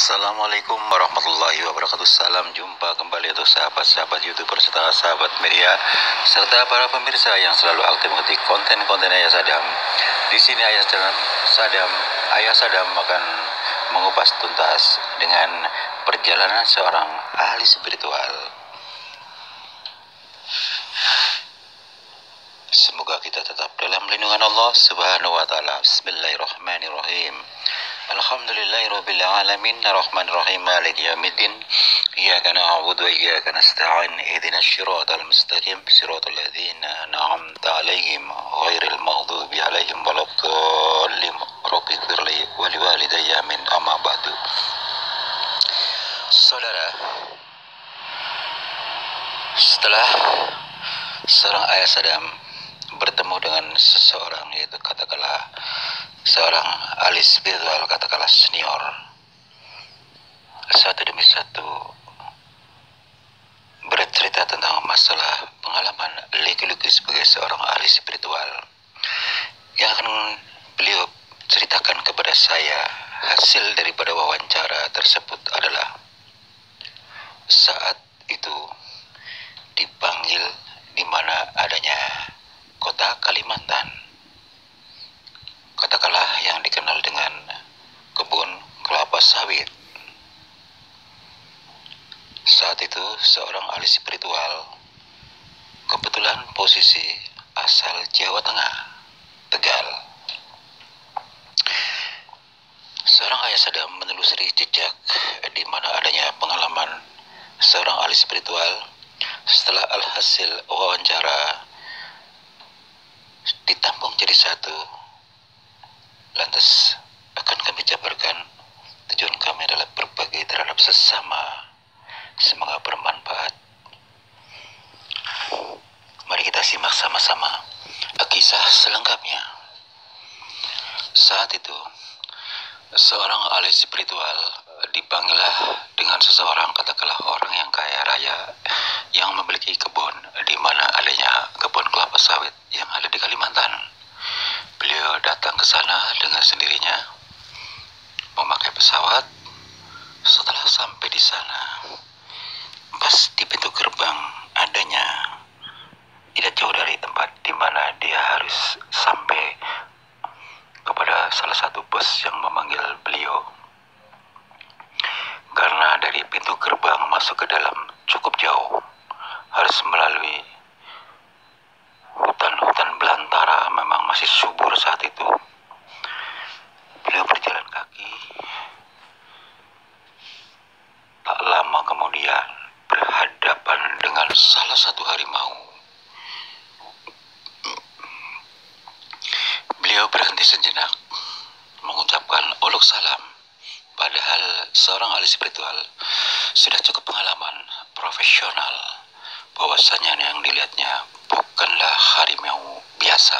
Assalamualaikum warahmatullahi wabarakatuh. Salam jumpa kembali untuk sahabat-sahabat YouTuber serta sahabat media serta para pemirsa yang selalu aktif mengikuti konten-konten Ayah Sadam. Di sini Ayah Sadam akan mengupas tuntas dengan perjalanan seorang ahli spiritual. Semoga kita tetap dalam lindungan Allah Subhanahu wa taala. Bismillahirrahmanirrahim. Alhamdulillahirabbil alamin arrahmanir rahim maliki yaumiddin. Iyyaka na'budu wa iyyaka nasta'in. Ihdinas siratal mustaqim siratal ladzina an'amta 'alaihim ghairil maghdubi 'alaihim waladdallin. Rabbighfirli wa liwalidayya min amma ba'du. Saudara, setelah seorang Ayah Sadam bertemu dengan seseorang, yaitu katakanlah seorang ahli spiritual, katakanlah senior, satu demi satu bercerita tentang masalah pengalaman liki-liku sebagai seorang ahli spiritual yang akan beliau ceritakan kepada saya. Hasil daripada wawancara tersebut adalah saat itu dipanggil di mana adanya kota Kalimantan, katakanlah yang dikenal dengan kebun kelapa sawit. Saat itu seorang ahli spiritual, kebetulan posisi asal Jawa Tengah, Tegal. Seorang Ayah Sadam menelusuri jejak di mana adanya pengalaman seorang ahli spiritual. Setelah alhasil wawancara ditampung jadi satu, lantas akan kami jabarkan tujuan kami adalah berbagi terhadap sesama, semoga bermanfaat. Mari kita simak sama-sama kisah selengkapnya. Saat itu seorang ahli spiritual dipanggillah dengan seseorang, katakanlah orang yang kaya raya yang memiliki kebun di mana adanya kebun kelapa sawit yang ada di Kalimantan. Beliau datang ke sana dengan sendirinya memakai pesawat. Setelah sampai di sana, pas di pintu gerbang adanya tidak jauh dari tempat di mana dia harus sampai kepada salah satu bus yang memanggil beliau. Karena dari pintu gerbang masuk ke dalam cukup jauh, harus melalui hutan-hutan belantara, memang masih subur saat itu. Beliau berjalan kaki. Tak lama kemudian berhadapan dengan salah satu harimau. Beliau berhenti sejenak mengucapkan olok salam. Padahal seorang ahli spiritual sudah cukup pengalaman profesional, bahwasanya yang dilihatnya bukanlah harimau biasa.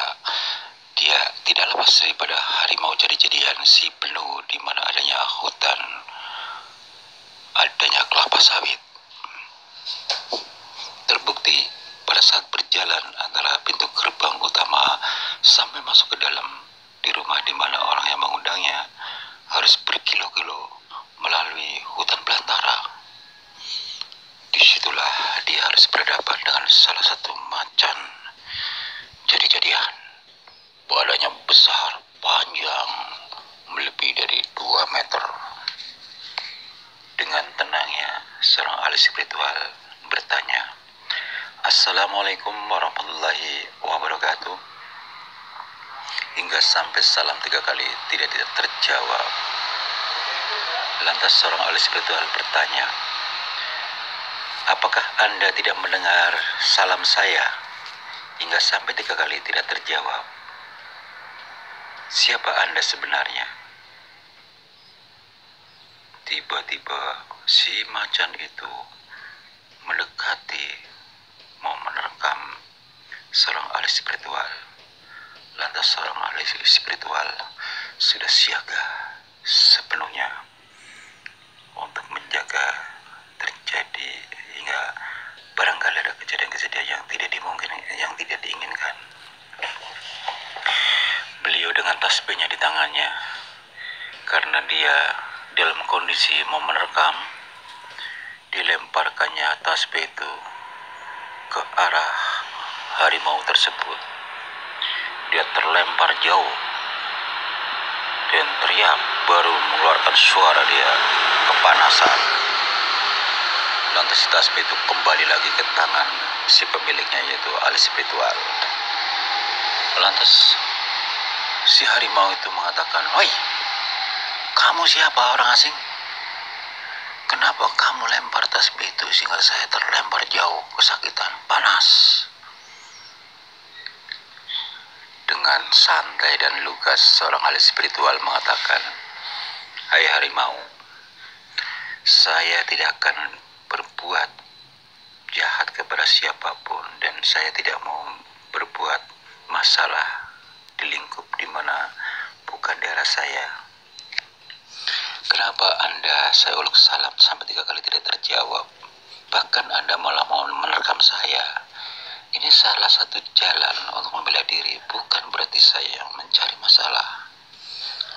Dia tidak lepas daripada harimau jadi-jadian si penuh di mana adanya hutan, adanya kelapa sawit. Terbukti pada saat berjalan antara pintu gerbang utama sampai masuk ke dalam di rumah di mana orang yang mengundangnya harus berkilo-kilo melalui hutan belantara. Disitulah dia harus berhadapan dengan salah satu macan jadi-jadian. Badannya besar, panjang, melebihi dari 2 meter. Dengan tenangnya, seorang ahli spiritual bertanya, "Assalamualaikum warahmatullahi wabarakatuh." Hingga sampai salam 3 kali tidak terjawab. Lantas seorang ahli spiritual bertanya, "Apakah Anda tidak mendengar salam saya?" Hingga sampai 3 kali tidak terjawab. "Siapa Anda sebenarnya?" Tiba-tiba si macan itu mendekati, mau menerkam seorang ahli spiritual. Lantas seorang ahli spiritual sudah siaga sepenuhnya untuk menjaga terjadi hingga barangkali ada kejadian-kejadian yang tidak diinginkan. Beliau dengan tasbihnya di tangannya, karena dia dalam kondisi mau menerkam, dilemparkannya tasbih itu ke arah harimau tersebut. Dia terlempar jauh dan teriak, baru mengeluarkan suara dia kepanasan. Lantas si tasbih itu kembali lagi ke tangan si pemiliknya, yaitu ahli spiritual. Lantas si harimau itu mengatakan, "Oi, kamu siapa, orang asing? Kenapa kamu lempar tasbih itu sehingga saya terlempar jauh, kesakitan, panas?" Dengan santai dan lugas seorang ahli spiritual mengatakan, "Hai harimau, saya tidak akan berbuat jahat kepada siapapun dan saya tidak mau berbuat masalah di lingkup di mana bukan daerah saya. Kenapa Anda saya uluk salam sampai 3 kali tidak terjawab? Bahkan Anda malah mau menerkam saya. Ini salah satu jalan untuk membela diri, bukan berarti saya mencari masalah."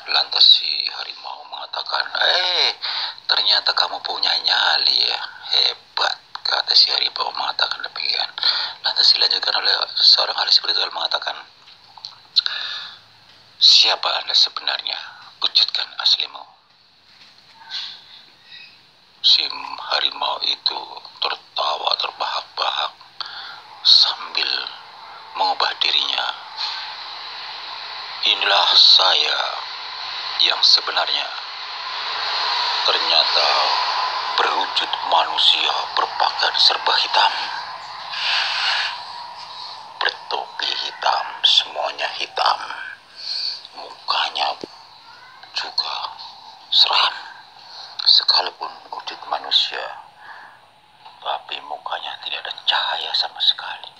Lantas si harimau mengatakan, ternyata kamu punya nyali ya, hebat," kata si harimau mengatakan demikian. Lantas dilanjutkan oleh seorang ahli spiritual mengatakan, "Siapa Anda sebenarnya? Wujudkan aslimu." Si harimau itu tertawa terbahak-bahak sambil mengubah dirinya. "Inilah saya yang sebenarnya. Ternyata berwujud manusia berpakaian serba hitam, bertopi hitam, semuanya hitam, mukanya juga seram, sekalipun wujud manusia, tapi mukanya tidak ada cahaya sama sekali.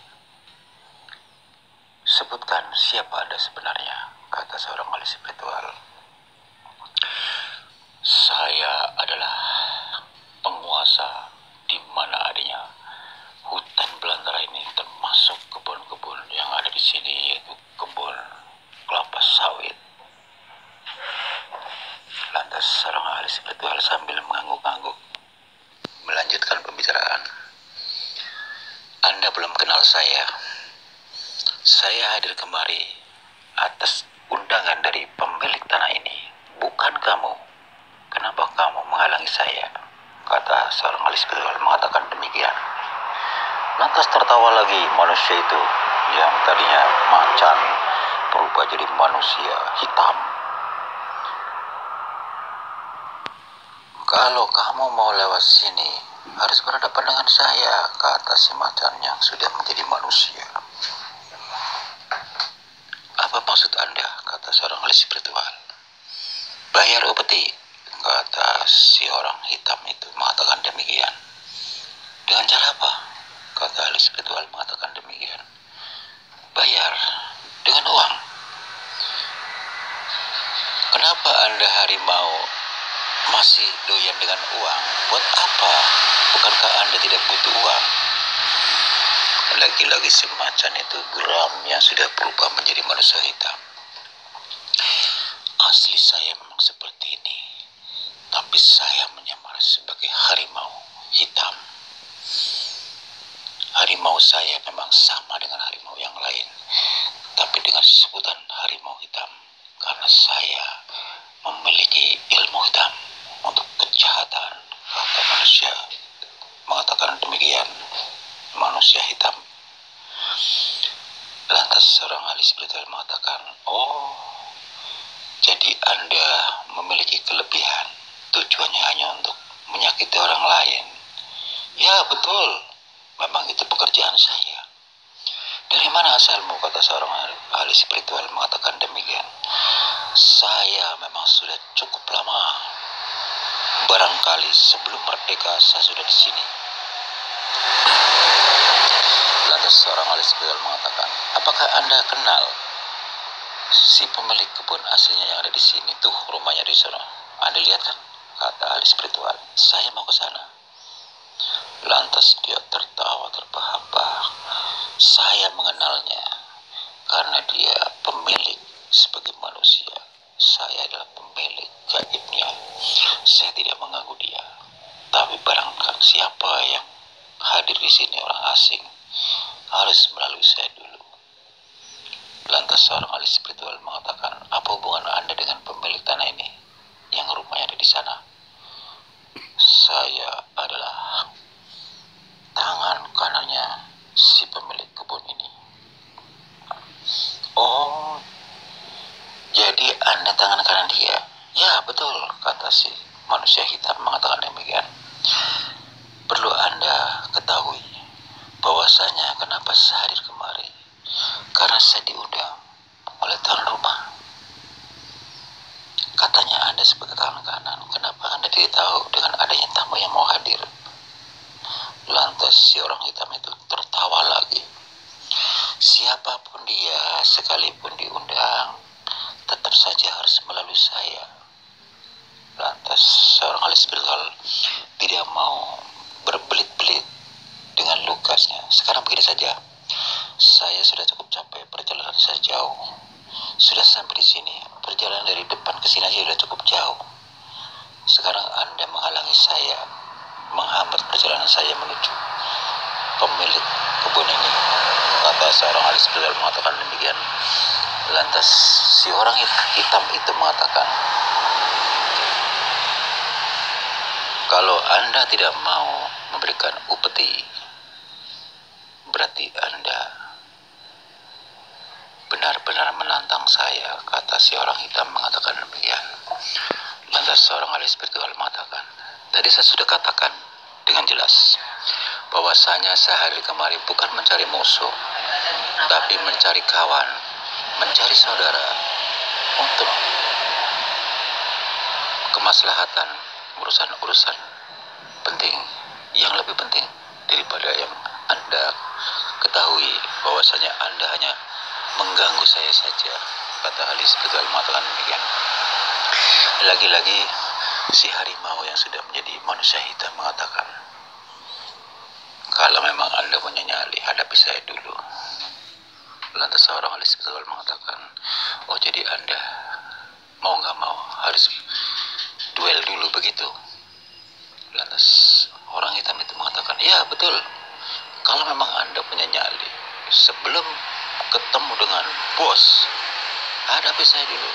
Sebutkan siapa Anda sebenarnya," kata seorang ahli spiritual. "Saya adalah penguasa di mana adanya hutan belantara ini, termasuk kebun-kebun yang ada di sini, yaitu kebun kelapa sawit." Lantas seorang ahli spiritual sambil mengangguk-angguk melanjutkan pembicaraan, "Anda belum kenal saya. Saya hadir kemari atas undangan dari pemilik tanah ini, bukan kamu. Kenapa kamu menghalangi saya?" kata seorang ahli spiritual mengatakan demikian. Lantas tertawa lagi manusia itu yang tadinya macan berubah jadi manusia hitam. "Kalau kamu mau lewat sini harus berhadapan dengan saya," kata si macan yang sudah menjadi manusia. "Apa maksud Anda?" kata seorang ahli spiritual. "Bayar upeti," kata si orang hitam itu mengatakan demikian. "Dengan cara apa?" kata ahli spiritual mengatakan demikian. "Bayar dengan uang." "Kenapa Anda harimau masih doyan dengan uang? Buat apa? Bukankah Anda tidak butuh uang?" Lagi-lagi si macan itu geram yang sudah berubah menjadi manusia hitam. "Asli saya memang seperti ini, tapi saya menyamar sebagai harimau hitam. Harimau saya memang sama dengan harimau yang lain, tapi dengan sebutan harimau hitam, karena saya memiliki ilmu hitam untuk kejahatan," kata manusia mengatakan demikian, manusia hitam. Lantas seorang ahli spiritual mengatakan, "Oh, jadi Anda memiliki kelebihan, tujuannya hanya untuk menyakiti orang lain." "Ya betul, memang itu pekerjaan saya." "Dari mana asalmu?" kata seorang ahli spiritual mengatakan demikian. "Saya memang sudah cukup lama. Barangkali sebelum merdeka saya sudah di sini." Lantas seorang ahli spiritual mengatakan, "Apakah Anda kenal si pemilik kebun aslinya yang ada di sini? Tuh rumahnya di sana. Anda lihat kan?" kata ahli spiritual. "Saya mau ke sana." Lantas dia tertawa terbahak-bahak. "Saya mengenalnya karena dia pemilik sebagai manusia. Saya adalah pemilik gaibnya. asing harus melalui saya dulu. Lantas seorang ahli spiritual mengatakan, apa hubungan Anda dengan pemilik tanah ini yang rumahnya ada di sana? Saya adalah tangan kanannya si pemilik kebun ini. Oh, jadi Anda tangan kanan dia? Ya, betul, kata si manusia hitam mengatakan demikian. Perlu Anda ketahui bahwasanya kenapa saya hadir kemari, karena saya diundang oleh tuan rumah. Katanya Anda sebagai tangan kanan, kenapa Anda tidak tahu dengan adanya tamu yang mau hadir? Lantas si orang hitam itu tertawa lagi. Siapapun dia, sekalipun diundang, tetap saja harus melalui saya. Lantas seorang ahli spiritual tidak mau berbelit-belit dengan Lukasnya. Sekarang begini saja, saya sudah cukup capek, perjalanan saya jauh. Sudah sampai di sini, perjalanan dari depan ke sini sudah cukup jauh. Sekarang Anda menghalangi saya, menghambat perjalanan saya menuju pemilik kebun ini, kata seorang ahli spiritual mengatakan demikian. Lantas si orang hitam itu mengatakan, kalau Anda tidak mau memberikan upeti, berarti Anda benar-benar menantang saya, kata si orang hitam mengatakan demikian. Lantas seorang ahli spiritual mengatakan, tadi saya sudah katakan dengan jelas bahwasanya saya hadir kemari bukan mencari musuh, tapi mencari kawan, mencari saudara untuk kemaslahatan urusan-urusan penting, yang lebih penting daripada yang Anda ketahui bahwasanya Anda hanya mengganggu saya saja, kata ahli spiritual mengatakan demikian. Lagi-lagi si harimau yang sudah menjadi manusia hitam mengatakan, kalau memang Anda punya nyali, hadapi saya dulu. Lantas seorang ahli spiritual mengatakan, oh jadi Anda mau gak mau harus duel dulu begitu? Lantas orang hitam itu mengatakan, ya betul, kalau memang Anda punya nyali, sebelum ketemu dengan bos, hadapi saya dulu.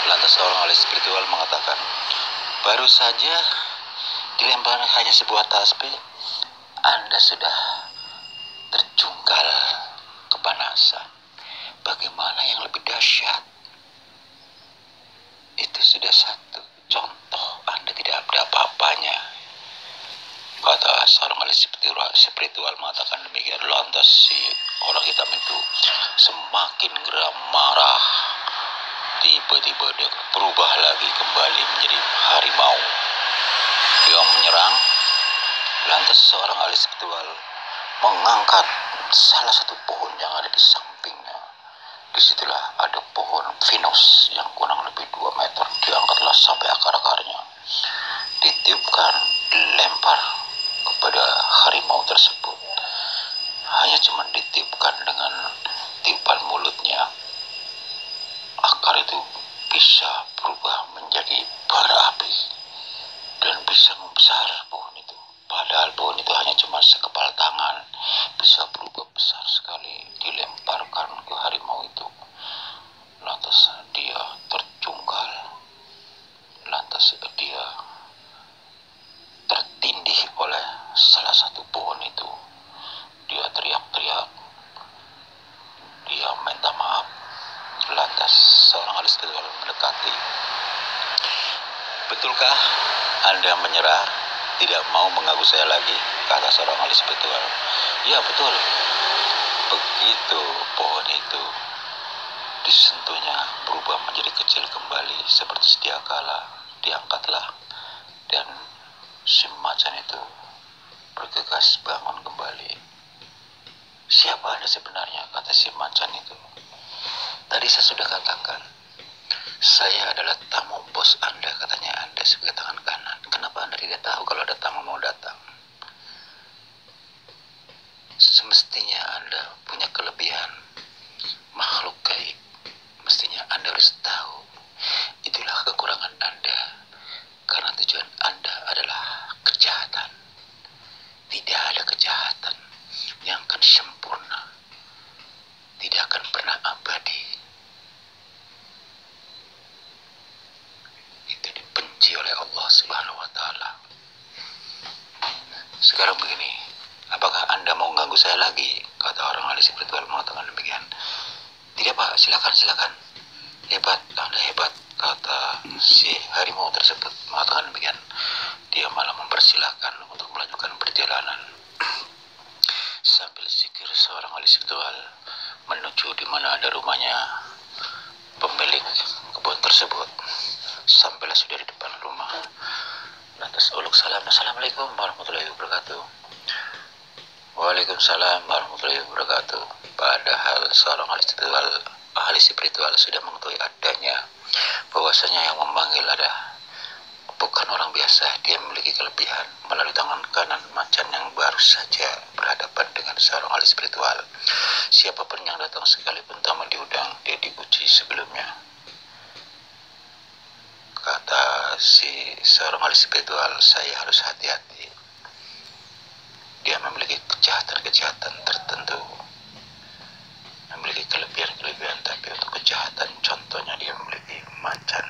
Lantas seorang ahli spiritual mengatakan, baru saja dilempar hanya sebuah tasbih, Anda sudah terjungkal kepanasan. Bagaimana yang lebih dahsyat? Itu sudah satu contoh Anda tidak ada apa-apanya, kata seorang ahli spiritual mengatakan demikian. Lantas si orang hitam itu semakin geram marah. Tiba-tiba dia berubah lagi kembali menjadi harimau. Dia menyerang. Lantas seorang ahli spiritual mengangkat salah satu pohon yang ada di sampingnya. Disitulah ada pohon pinus yang kurang lebih 2 meter. Diangkatlah sampai akar-akarnya, ditiupkan, dilempar kepada harimau tersebut. Hanya cuma ditiupkan dengan tiupan mulutnya, akar itu bisa berubah menjadi bara api dan bisa membesar pohon itu. Padahal pohon itu hanya cuma sekepal tangan, bisa berubah besar sekali dilemparkan ke harimau itu. Lantas dia terjungkal, lantas dia tertindih oleh salah satu pohon itu. Dia teriak-teriak, dia minta maaf. Lantas seorang ahli spiritual mendekati. Betulkah Anda menyerah, tidak mau mengganggu saya lagi, kata seorang ahli spiritual. Ya betul. Begitu pohon itu disentuhnya berubah menjadi kecil kembali seperti sedia kala, diangkatlah, dan si macan itu bergegas bangun kembali. Siapa Anda sebenarnya, kata si macan itu. Tadi saya sudah katakan, saya adalah tamu bos Anda, katanya Anda sebagai tangan kanan. Kenapa Anda tidak tahu kalau ada tamu mau datang? Semestinya Anda punya kelebihan, makhluk gaib. Mestinya Anda harus tahu, itulah kekurangan Anda. Karena tujuan Anda adalah kejahatan. Tidak lagi, kata orang ahli spiritual mengatakan demikian. Tidak Pak, silakan. Hebat, Anda hebat, kata si harimau tersebut mengatakan demikian. Dia malah mempersilahkan untuk melanjutkan perjalanan. Sambil zikir seorang ahli spiritual menuju di mana ada rumahnya pemilik kebun tersebut. Sampailah sudah di depan rumah. Lantas uluk salam, assalamualaikum warahmatullahi wabarakatuh. Waalaikumsalam warahmatullahi wabarakatuh. Padahal seorang ahli spiritual sudah mengetahui adanya bahwasanya yang memanggil ada bukan orang biasa. Dia memiliki kelebihan. Melalui tangan kanan macan yang baru saja berhadapan dengan seorang ahli spiritual, siapapun yang datang sekalipun tamu diundang, dia diuji sebelumnya. Kata si seorang ahli spiritual, saya harus hati-hati. Dia memiliki kejahatan-kejahatan tertentu, memiliki kelebihan-kelebihan, tapi untuk kejahatan contohnya dia memiliki macan,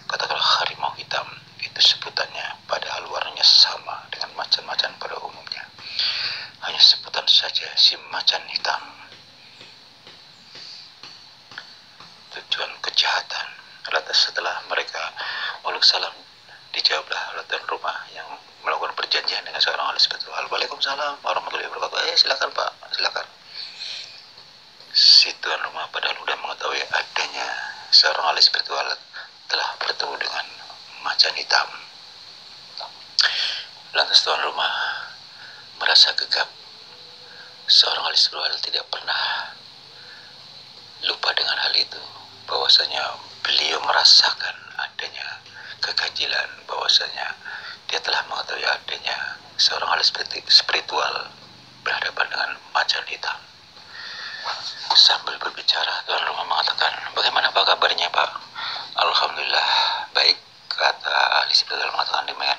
katakanlah harimau hitam, itu sebutannya, padahal warnanya sama dengan macan-macan pada umumnya, hanya sebutan saja si macan hitam. Tujuan kejahatan. Lantas setelah mereka uluk salam, dijawablah oleh tuan rumah yang melakukan perjanjian dengan seorang ahli spiritual. Waalaikumsalam warahmatullahi wabarakatuh. Silakan Pak, silakan. Si tuan rumah padahal sudah mengetahui adanya seorang ahli spiritual telah bertemu dengan macan hitam. Lantas tuan rumah merasa gegap. Seorang ahli spiritual tidak pernah lupa dengan hal itu, bahwasanya beliau merasakan adanya keganjilan, bahwasanya dia telah mengetahui adanya seorang ahli spiritual berhadapan dengan macan hitam. Sambil berbicara, tuan rumah mengatakan, bagaimana Pak kabarnya Pak? Alhamdulillah baik, kata ahli spiritual mengatakan demikian.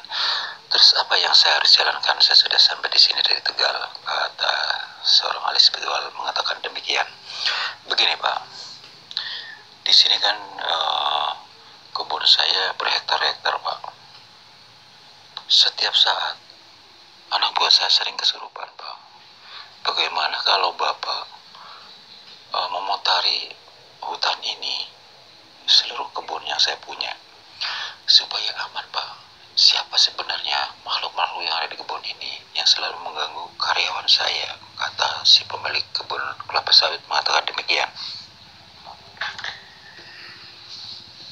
Terus apa yang saya harus jalankan? Saya sudah sampai di sini dari Tegal, kata seorang ahli spiritual mengatakan demikian. Begini Pak, di sini kan kebun saya berhektar-hektar Pak. Setiap saat anak buah saya sering kesurupan Pak. Bagaimana kalau Bapak memutari hutan ini, seluruh kebun yang saya punya, supaya aman Pak? Siapa sebenarnya makhluk-makhluk yang ada di kebun ini yang selalu mengganggu karyawan saya? Kata si pemilik kebun kelapa sawit mengatakan demikian.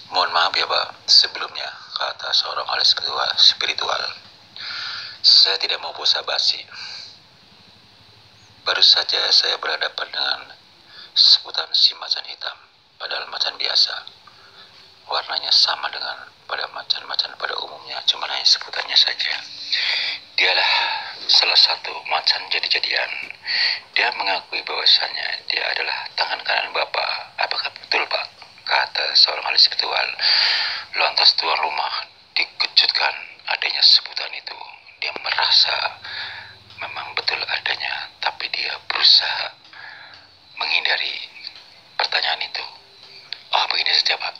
Mohon maaf ya Pak, sebelumnya, kata seorang ahli spiritual, saya tidak mau basa-basi. Baru saja saya berhadapan dengan sebutan si macan hitam, padahal macan biasa. Warnanya sama dengan pada macan-macan pada umumnya, cuma hanya sebutannya saja. Dialah salah satu macan jadi-jadian. Dia mengakui bahwasanya dia adalah tangan kanan Bapak. Apakah betul Pak? Kata seorang ahli spiritual. Lantas tuan rumah dikejutkan adanya sebutan itu. Dia merasa memang betul adanya, tapi dia berusaha menghindari pertanyaan itu. Oh begini saja Pak,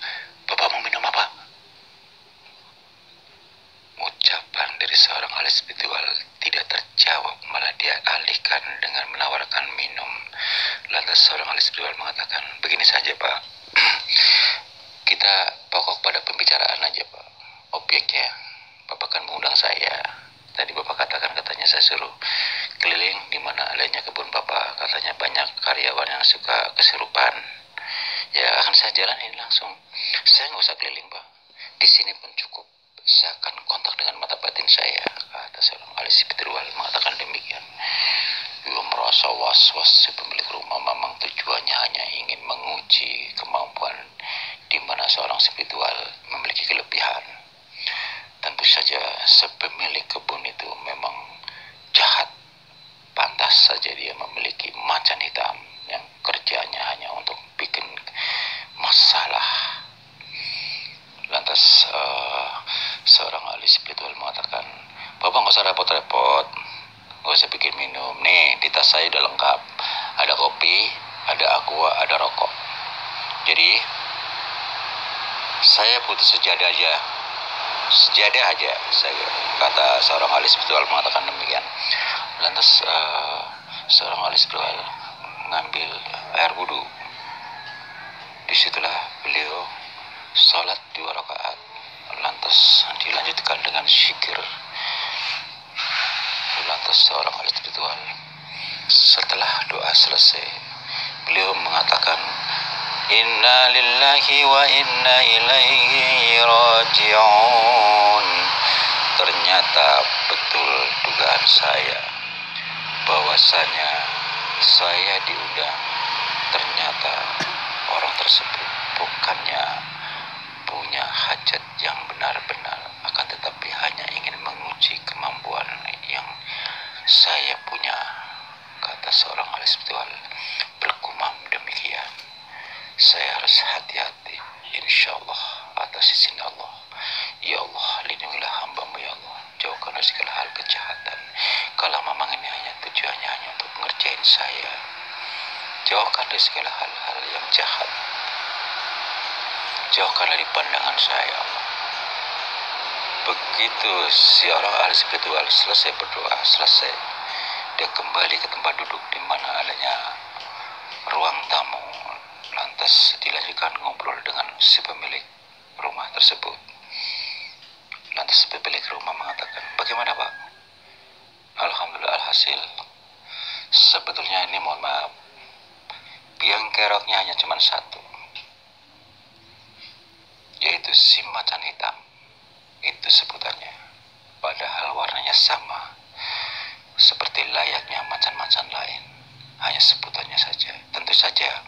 Bapak mau minum apa? Ucapan dari seorang ahli spiritual tidak terjawab, malah dia alihkan dengan menawarkan minum. Lantas seorang ahli spiritual mengatakan, begini saja Pak, kita pokok pada pembicaraan aja Pak. Objeknya, Bapak kan mengundang saya. Tadi Bapak katanya saya suruh keliling di mana adanya kebun Bapak. Katanya banyak karyawan yang suka kesurupan. Ya akan saya jalanin langsung. Saya nggak usah keliling Pak. Di sini pun cukup. Saya akan kontak dengan mata batin saya. Kata seorang ahli spiritual mengatakan demikian. Dia merasa was-was si pemilik rumah, memang tujuannya hanya ingin menguji kemampuan di mana seorang spiritual memiliki kelebihan. Tentu saja sepemilik kebun itu memang jahat. Pantas saja dia memiliki macan hitam yang kerjanya hanya untuk bikin masalah. Lantas seorang ahli spiritual mengatakan, Bapak nggak usah repot-repot, nggak usah bikin minum. Nih di tas saya udah lengkap, ada kopi, ada aqua, ada rokok. Jadi saya butuh sejadah aja, saya, kata seorang ahli spiritual mengatakan demikian. Lantas seorang ahli spiritual mengambil air wudhu. Disitulah beliau sholat 2 rakaat, lantas dilanjutkan dengan zikir. Lantas seorang ahli spiritual setelah doa selesai, beliau mengatakan, Inna lillahi wa inna ilaihi raji'un. Ternyata betul dugaan saya bahwasanya saya diundang. Ternyata orang tersebut bukannya punya hajat yang benar-benar, akan tetapi hanya ingin menguji kemampuan yang saya punya. Kata seorang ahli spiritual bergumam demikian. Saya harus hati-hati, insyaallah, atas izin Allah. Ya Allah, lindungilah hamba-Mu ya Allah, jauhkan dari segala hal kejahatan. Kalau memang ini hanya tujuannya hanya untuk mengerjain saya, jauhkan dari segala hal-hal yang jahat, jauhkan dari pandangan saya Allah. Begitu si orang ahli spiritual selesai berdoa, selesai, dia kembali ke tempat duduk di mana adanya ruang tamu. Lantas dilanjutkan ngobrol dengan si pemilik rumah tersebut. Lantas pemilik rumah mengatakan, bagaimana Pak? Alhamdulillah, alhasil. Sebetulnya ini mohon maaf, biang keroknya hanya cuma satu, yaitu si macan hitam. Itu sebutannya. Padahal warnanya sama, seperti layaknya macan-macan lain. Hanya sebutannya saja. Tentu saja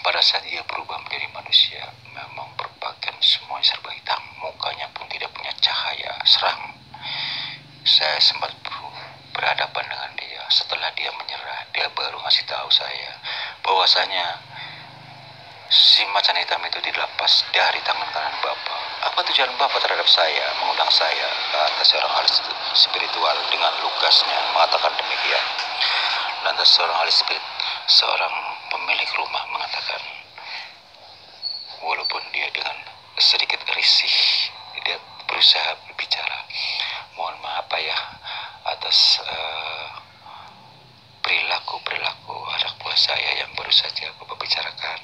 pada saat ia berubah menjadi manusia, memang berpakaian semuanya serba hitam, mukanya pun tidak punya cahaya, seram. Saya sempat berhadapan dengan dia. Setelah dia menyerah, dia baru ngasih tahu saya bahwasanya si macan hitam itu dilepas dari tangan kanan Bapak. Apa tujuan Bapak terhadap saya, mengundang saya? Kata seorang ahli spiritual dengan lugasnya mengatakan demikian. Lantas seorang pemilik rumah mengatakan, walaupun dia dengan sedikit risih, dia berusaha berbicara. Mohon maaf Ayah atas perilaku anak buah saya yang baru saja Bapak bicarakan.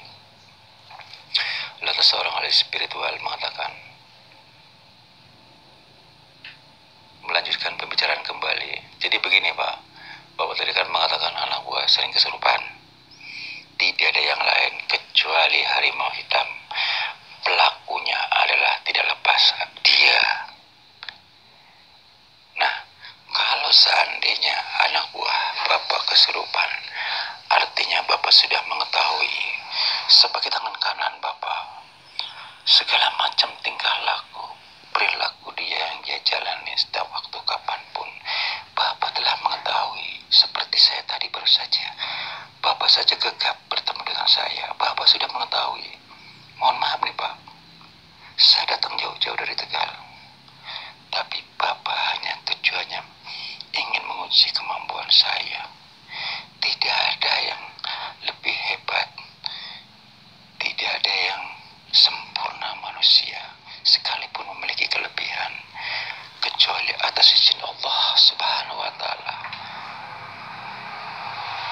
Lantas seorang ahli spiritual mengatakan, melanjutkan pembicaraan kembali. Jadi begini Pak, Bapak tadi kan mengatakan anak buah sering kesurupan. Tidak ada yang lain kecuali harimau hitam. Pelakunya adalah tidak lepas dia. Nah, kalau seandainya anak buah Bapak kesurupan, artinya Bapak sudah mengetahui sebagai tangan kanan Bapak segala macam tingkah laku, perilaku dia yang dia jalani setiap waktu kapanpun. Bapak telah mengetahui. Seperti saya tadi baru saja, Bapak saja gegap bertemu dengan saya, Bapak sudah mengetahui. Mohon maaf nih Pak, saya datang jauh-jauh dari Tegal, tapi Bapak hanya tujuannya ingin menguji kemampuan saya. Tidak ada yang lebih hebat, tidak ada yang sempurna manusia sekalipun memiliki kelebihan, kecuali atas izin Allah Subhanahu wa Ta'ala.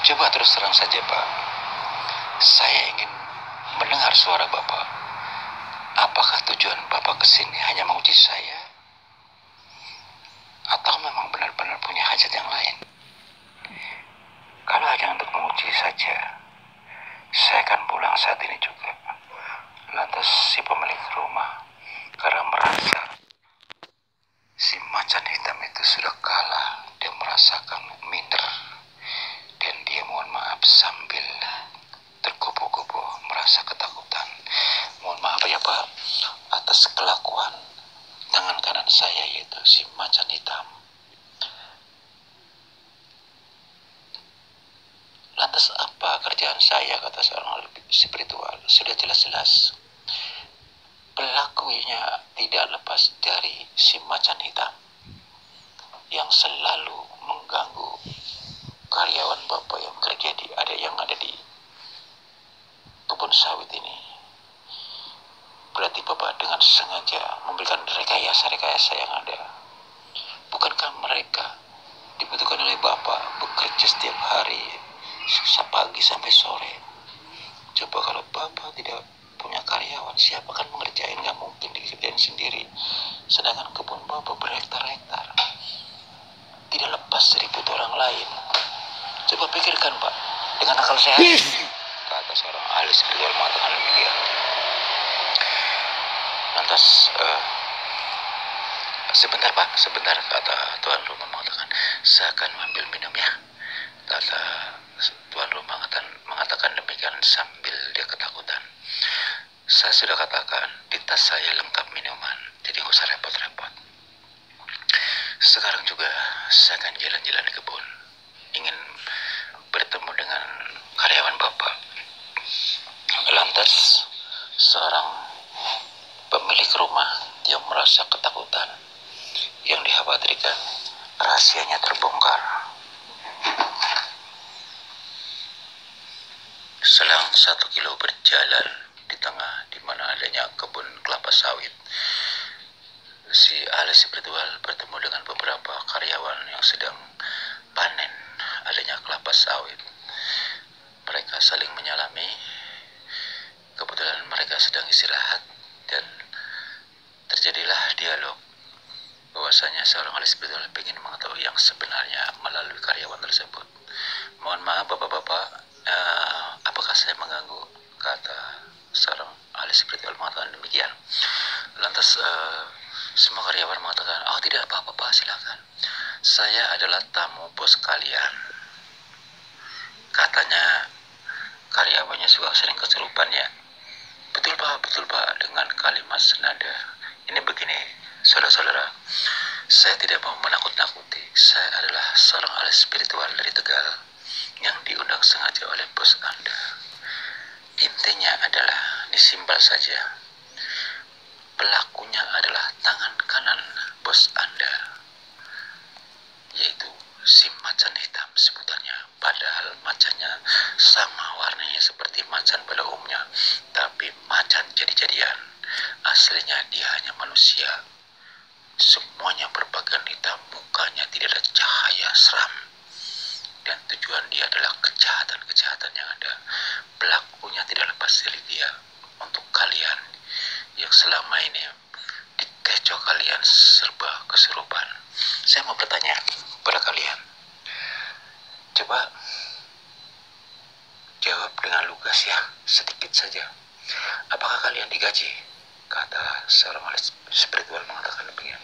Coba terus terang saja Pak, saya ingin mendengar suara Bapak. Apakah tujuan Bapak kesini hanya menguji saya, atau memang benar-benar punya hajat yang lain? Kalau hanya untuk menguji saja, saya akan pulang saat ini juga. Lantas si pemilik rumah, karena merasa si macan hitam itu sudah kalah, dia merasakan minder, dan dia mohon maaf sambil tergopoh-gopoh merasa ketakutan. Mohon maaf ya Pak atas kelakuan tangan kanan saya, yaitu si macan hitam. Lantas apa kerjaan saya, kata seorang spiritual? Sudah jelas-jelas pelakunya tidak lepas dari si macan hitam yang selalu mengganggu karyawan Bapak yang kerja yang ada di kebun sawit ini. Berarti Bapak dengan sengaja memberikan rekayasa yang ada. Bukankah mereka dibutuhkan oleh Bapak bekerja setiap hari pagi sampai sore. Coba kalau bapak tidak punya karyawan, siapa kan mengerjain? Nggak mungkin dikerjain sendiri. Sedangkan kebun bapak berhektar-hektar, tidak lepas dari butuh orang lain. Coba pikirkan pak, dengan akal sehat, kata seorang ahli spiritual mengatakan demikian. Lantas, sebentar pak, sebentar, kata tuan rumah mengatakan, saya akan ambil minum ya. Kata tuan rumah mengatakan demikian sambil dia ketakutan. Saya sudah katakan, di tas saya lengkap minuman, jadi nggak usah repot-repot. Sekarang juga saya akan jalan-jalan di kebun, ingin bertemu dengan karyawan bapak. Lantas seorang pemilik rumah yang merasa ketakutan, yang dikhawatirkan rahasianya terbongkar. Selang 1 kilo berjalan di tengah di mana adanya kebun kelapa sawit, si ahli spiritual bertemu dengan beberapa karyawan yang sedang panen adanya kelapa sawit. Mereka saling menyalami. Kebetulan mereka sedang istirahat dan terjadilah dialog bahwasanya seorang ahli spiritual ingin mengetahui yang sebenarnya melalui karyawan tersebut. Mohon maaf bapak-bapak, apakah saya mengganggu? Kata seorang ahli spiritual mengatakan demikian. Lantas semua karyawan mengatakan, oh tidak apa-apa pak, silakan. Saya adalah tamu bos kalian. Katanya karyawannya suka sering kesurupan ya. Betul pak, dengan kalimat senada. Ini begini, saudara-saudara, saya tidak mau menakut-nakuti. Saya adalah seorang ahli spiritual dari Tegal yang diundang sengaja oleh bos Anda. Intinya adalah disimpel saja. Pelakunya adalah tangan kanan bos Anda, yaitu si macan hitam sebutannya. Padahal macannya sama warnanya seperti macan pada umumnya, tapi macan jadi-jadian. Aslinya dia hanya manusia. Semuanya berpakaian hitam, mukanya tidak ada cahaya, seram. Dan tujuan dia adalah kejahatan-kejahatan yang ada. Pelakunya tidak lepas dari dia. Untuk kalian yang selama ini dikecoh kalian serba kesurupan, saya mau bertanya pada kalian. Coba jawab dengan lugas ya, sedikit saja. Apakah kalian digaji? Kata seorang ahli spiritual mengatakan begini.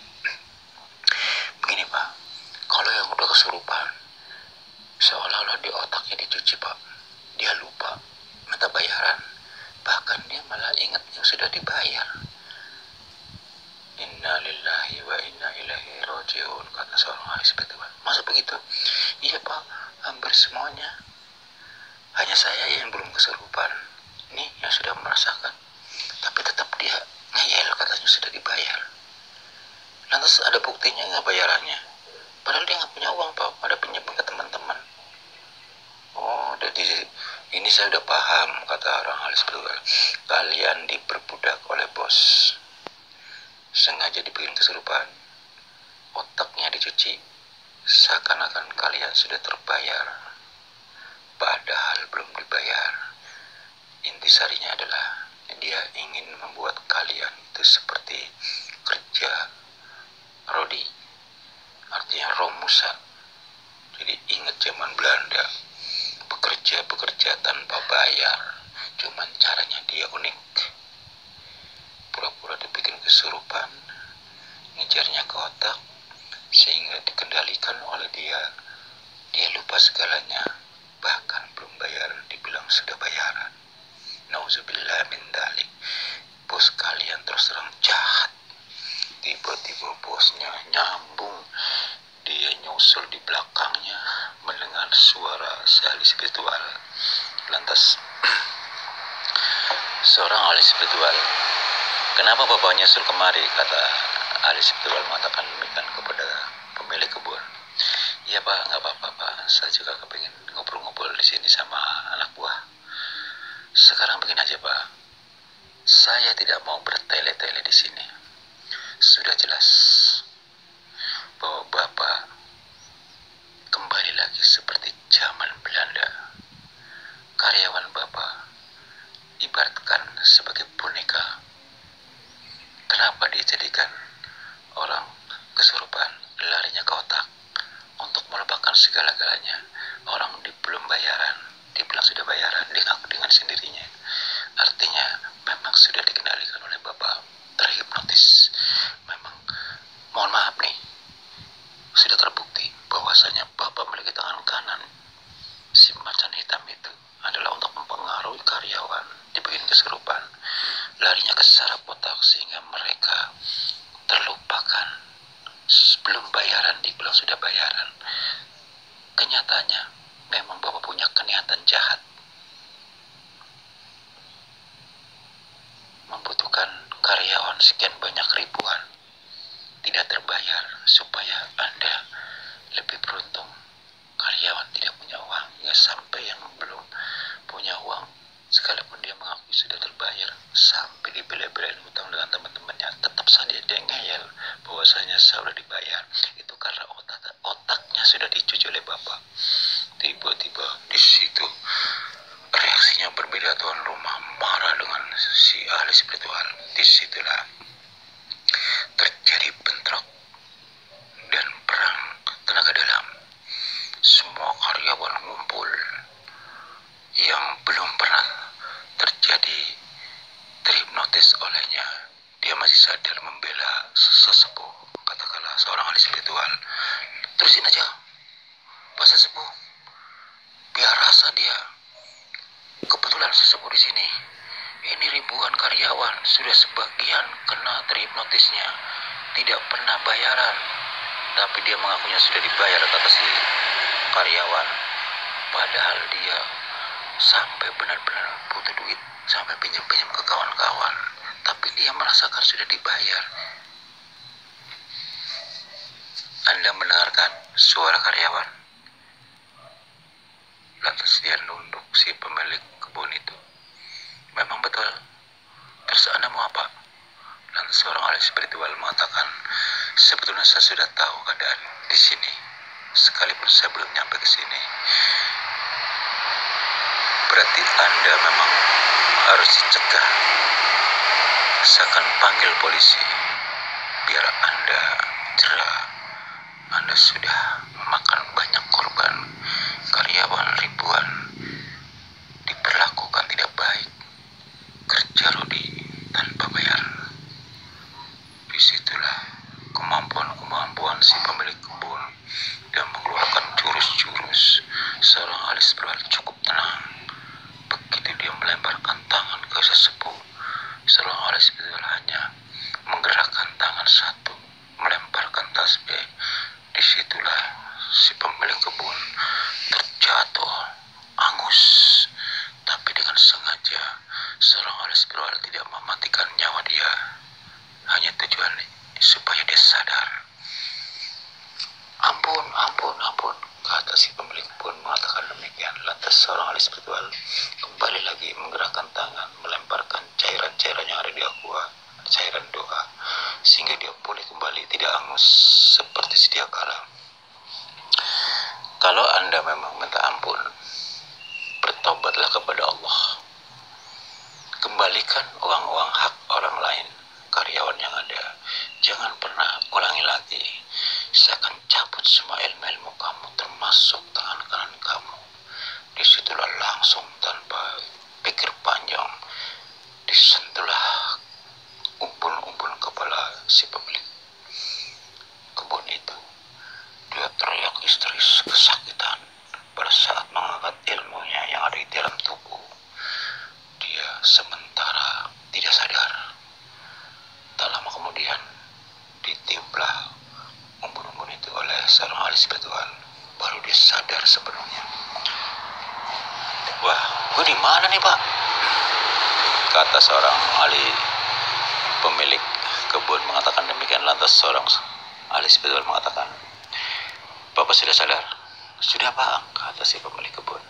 Begini pak, kalau yang udah kesurupan, seolah-olah di otaknya dicuci pak. Dia lupa minta bayaran. Bahkan dia malah ingat yang sudah dibayar. Inna lillahi wa inna ilaihi rajiun, kata seorang ahli spiritual. Masa begitu? Iya pak, hampir semuanya. Hanya saya yang belum kesurupan. Ini yang sudah merasakan. Tapi tetap dia ngeyel, katanya sudah dibayar. Lantas ada buktinya nggak bayarannya? Padahal dia nggak punya uang pak, ada pinjam ke teman-teman. Oh, jadi ini saya udah paham, kata orang ahli spiritual. Kalian diperbudak oleh bos, sengaja dibikin kesurupan, otaknya dicuci, seakan-akan kalian sudah terbayar, padahal belum dibayar. Intisarinya adalah dia ingin membuat kalian itu seperti kerja Rodi, artinya romusa. Jadi ingat zaman Belanda, bekerja tanpa bayar, cuman caranya dia unik. Pura-pura dibikin kesurupan, ngejarnya ke otak, sehingga dikendalikan oleh dia. Dia lupa segalanya, bahkan belum bayar dibilang sudah bayaran. Nauzubillah min dzalik. Bos kalian terus terang jahat. Tiba-tiba bosnya nyambung, dia nyusul di belakangnya mendengar suara si ahli spiritual. Lantas seorang ahli spiritual, kenapa bapak nyusul kemari? Kata ahli spiritual mengatakan demikian kepada pemilik kebun. Iya pak, nggak apa-apa pak, saya juga kepingin ngobrol-ngobrol di sini sama anak buah. Sekarang begini aja pak, saya tidak mau bertele-tele di sini. Sudah jelas bahwa bapak kembali lagi seperti zaman Belanda. karyawan Bapak ibaratkan sebagai boneka. Kenapa dijadikan orang kesurupan, larinya ke otak untuk melupakan segala-galanya? Orang belum bayaran, dibilang sudah bayaran, mengaku dengan sendirinya. Artinya memang sudah dikendalikan oleh Bapak, terhipnotis. Memang, mohon maaf nih, sudah terbukti bahwasanya Bapak memiliki tangan kanan. Si macan hitam itu adalah untuk mempengaruhi karyawan, dibikin kesurupan, larinya ke saraf otak sehingga mereka terlupakan. Sebelum bayaran dibilang sudah bayaran. Kenyataannya memang Bapak punya keniatan jahat, membutuhkan karyawan sekian banyak ribuan, tidak terbayar supaya Anda lebih beruntung. Karyawan tidak punya uang, ya sampai yang belum punya uang, sekalipun dia mengakui sudah terbayar, sampai dibela-belain hutang dengan teman-temannya, tetap saja dia ngeyel bahwasanya sudah dibayar. Itu karena otaknya sudah dicuci oleh Bapak. Tiba-tiba di situ reaksinya berbeda, tuan rumah marah dengan si ahli spiritual. Disitulah terjadi bentrok dan perang tenaga dalam. Semua karyawan ngumpul yang belum pernah terjadi terhipnotis olehnya. Dia masih sadar membela sesepuh, katakanlah seorang ahli spiritual. Terusin aja, Pak sesepuh, biar rasa dia. Kebetulan sesepuh di sini, ini ribuan karyawan, sudah sebagian kena terhipnotisnya, tidak pernah bayaran, tapi dia mengakunya sudah dibayar, kata si karyawan. Padahal dia sampai benar-benar butuh duit, sampai pinjam-pinjam ke kawan-kawan, tapi dia merasakan sudah dibayar. Anda mendengarkan suara karyawan, lantas dia nunduk si pemilik kebun itu. Memang betul. Terus Anda mau apa? Lantas seorang ahli spiritual mengatakan, sebetulnya saya sudah tahu keadaan di sini, sekalipun saya belum nyampe ke sini. Berarti Anda memang harus dicegah. Saya akan panggil polisi biar Anda cerah. Anda sudah memakan banyak korban, karyawan ribuan diperlakukan tidak baik, kerja rodi tanpa bayar. Disitulah kemampuan si pemilik kebun dan mengeluarkan jurus-jurus. Seorang ahli spiritual cukup tenang. Begitu dia melemparkan tangan ke sesepuh, seorang ahli spiritual hanya menggerakkan tangan satu, melemparkan tasbih. Disitulah si pemilik kebun terjatuh, angus. Tapi dengan sengaja seorang ahli spiritual tidak mematikan nyawa dia, hanya tujuan supaya dia sadar. Ampun, ampun, ampun, kata si pemilik kebun mengatakan demikian. Lantas seorang ahli spiritual kembali lagi menggerakkan tangan, melemparkan cairan-cairan yang ada di aqua, cairan doa, sehingga dia pulih kembali, tidak angus seperti sedia kala. Kalau Anda memang minta ampun, bertobatlah kepada Allah. Kembalikan uang-uang hak orang lain, karyawan yang ada. Jangan pernah ulangi lagi. Saya akan cabut semua ilmu-ilmu kamu, termasuk tangan kanan kamu. Disitulah langsung tanpa pikir panjang, disentuhlah umpul-umpul kepala si pemilik kebun itu. Dia teriak histeris kesakitan pada saat mengangkat ilmunya yang ada di dalam tubuh. Dia sementara tidak sadar. Tak lama kemudian ditiuplah umpul-umpul itu oleh seorang ahli spiritual. Baru dia sadar sepenuhnya. Wah, gue di mana nih Pak? Kata seorang ahli pemilik kebun mengatakan demikian. Lantas seorang ahli spiritual mengatakan, Bapak sudah sadar? Sudah Pak, kata si pemilik kebun.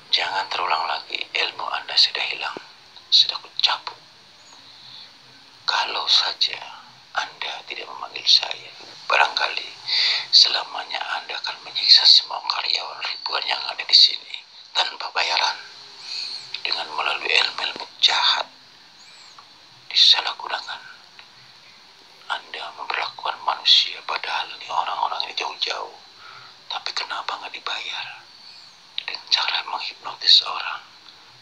Jangan terulang lagi, ilmu Anda sudah hilang, sudah kucabut. Kalau saja Anda tidak memanggil saya, barangkali selamanya Anda akan menyiksa semua karyawan ribuan yang ada di sini tanpa bayaran. dengan melalui ilmu-ilmu jahat disalahgunakan. Anda memperlakukan manusia padahal ini orang-orang ini jauh-jauh, tapi kenapa nggak dibayar? Dengan cara menghipnotis orang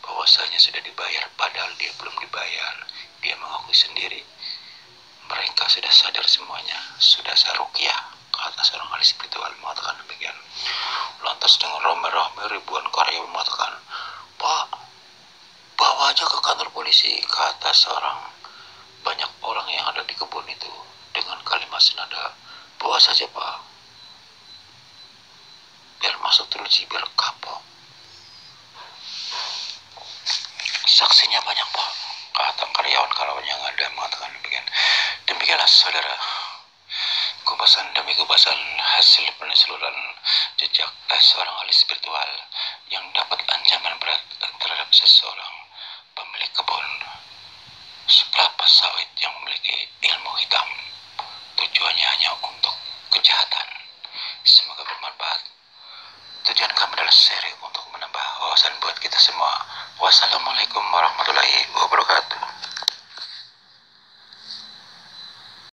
bahwasanya sudah dibayar padahal dia belum dibayar. Dia mengakui sendiri. Mereka sudah sadar semuanya, sudah saya ruqyah, kata seorang ahli spiritual mengatakan demikian. Lantas dengan rame-rame ribuan karyawan mengatakan, "Pak, bawa aja ke kantor polisi," kata seorang. Banyak orang yang ada di kebun itu dengan kalimat senada, "Bawa saja Pak, biar masuk teruji, biar kapok." Saksinya banyak Pak, kata karyawan-karyawan yang ada mengatakan demikian. Demikianlah saudara, kupasan demi kupasan hasil penelusuran jejak seorang ahli spiritual yang dapat ancaman berat terhadap seseorang pemilik kebun kelapa sawit yang memiliki ilmu hitam. Tujuannya hanya untuk kejahatan. Semoga bermanfaat. Tujuan kami adalah sharing untuk menambah wawasan buat kita semua. Wassalamualaikum warahmatullahi wabarakatuh.